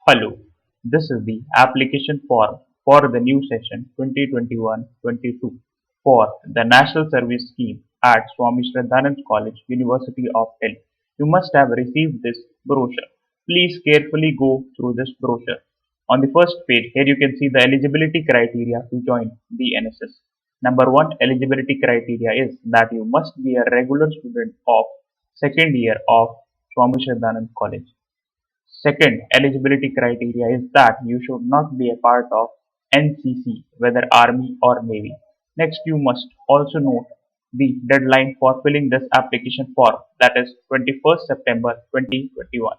Hello, this is the application form for the new session 2021-22 for the National Service Scheme at Swami Shraddhanand College, University of Delhi. You must have received this brochure. Please carefully go through this brochure. On the first page, here you can see the eligibility criteria to join the NSS. Number one eligibility criteria is that you must be a regular student of second year of Swami Shraddhanand College. Second eligibility criteria is that you should not be a part of NCC, whether Army or Navy. Next, you must also note the deadline for filling this application form, that is 21st September 2021.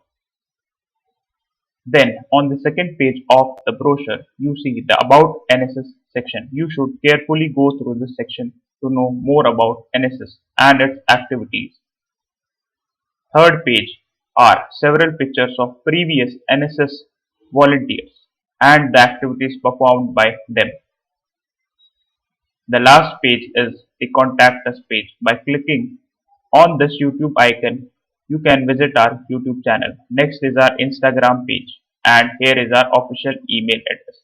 Then, on the second page of the brochure, you see the About NSS section. You should carefully go through this section to know more about NSS and its activities. Third page are several pictures of previous NSS volunteers and the activities performed by them. The last page is the Contact Us page. By clicking on this YouTube icon, you can visit our YouTube channel. Next is our Instagram page, and here is our official email address.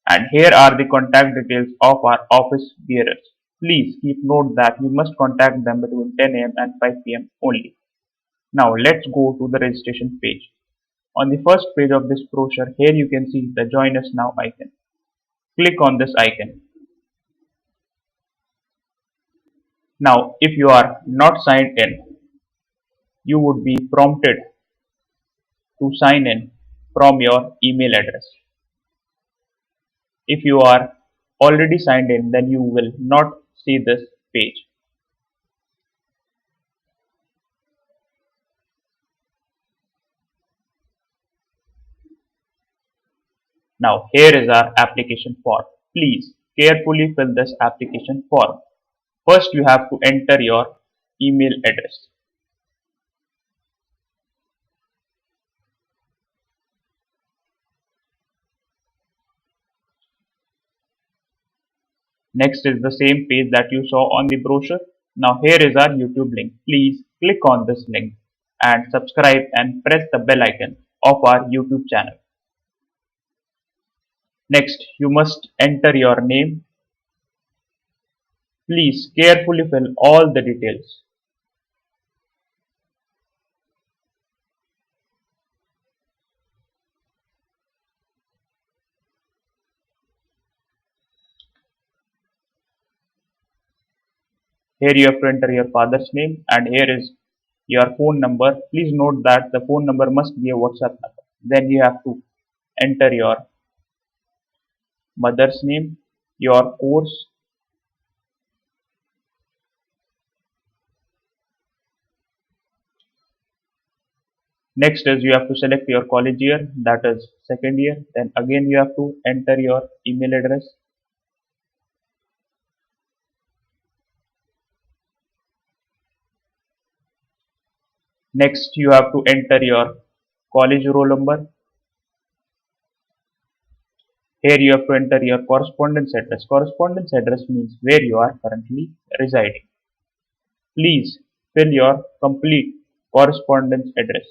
And here are the contact details of our office bearers. Please keep note that you must contact them between 10 a.m. and 5 p.m. only. Now let's go to the registration page. On the first page of this brochure, here you can see the Join Us Now icon. Click on this icon. Now, if you are not signed in, you would be prompted to sign in from your email address. If you are already signed in, then you will not see this page. Now, here is our application form. Please carefully fill this application form. First, you have to enter your email address. Next is the same page that you saw on the brochure. Now, here is our YouTube link. Please click on this link and subscribe and press the bell icon of our YouTube channel. Next, you must enter your name. Please carefully fill all the details. Here you have to enter your father's name, and here is your phone number. Please note that the phone number must be a WhatsApp number. Then you have to enter your mother's name, your course. Next is you have to select your college year, that is second year. Then again you have to enter your email address. Next you have to enter your college roll number. Here you have to enter your correspondence address. Correspondence address means where you are currently residing. Please fill your complete correspondence address.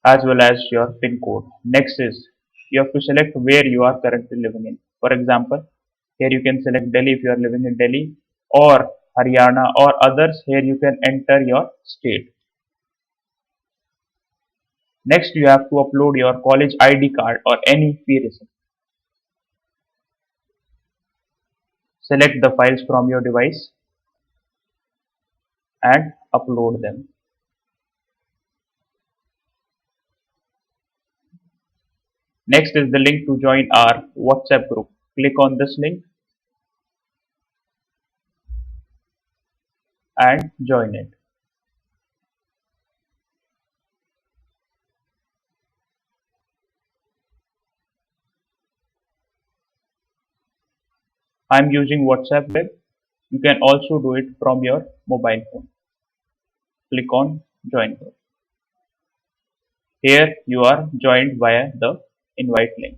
As well as your PIN code. Next is you have to select where you are currently living in. For example, here you can select Delhi if you are living in Delhi, or Haryana or others. Here you can enter your state. Next you have to upload your college ID card or any fee receipt. Select the files from your device and upload them. Next is the link to join our WhatsApp group. Click on this link and join it. I am using WhatsApp web. You can also do it from your mobile phone. Click on join group. Here you are joined via the invite link.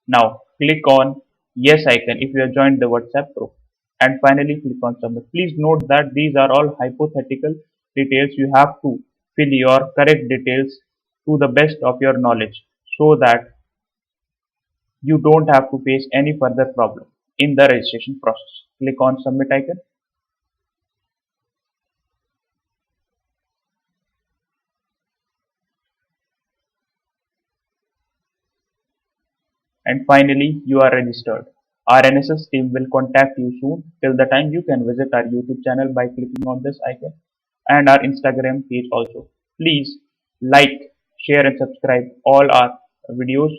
Now Click on yes icon if you have joined the WhatsApp group. And finally click on submit. Please note that these are all hypothetical details. You have to fill your correct details to the best of your knowledge so that you don't have to face any further problem in the registration process. Click on submit icon. And finally, you are registered. Our NSS team will contact you soon. Till the time, you can visit our YouTube channel by clicking on this icon and our Instagram page also. Please like, share and subscribe all our videos.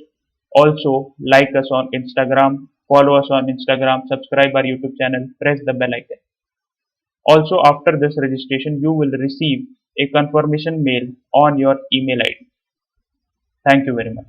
Also, like us on Instagram, follow us on Instagram, subscribe our YouTube channel, press the bell icon. Also, after this registration, you will receive a confirmation mail on your email ID. Thank you very much.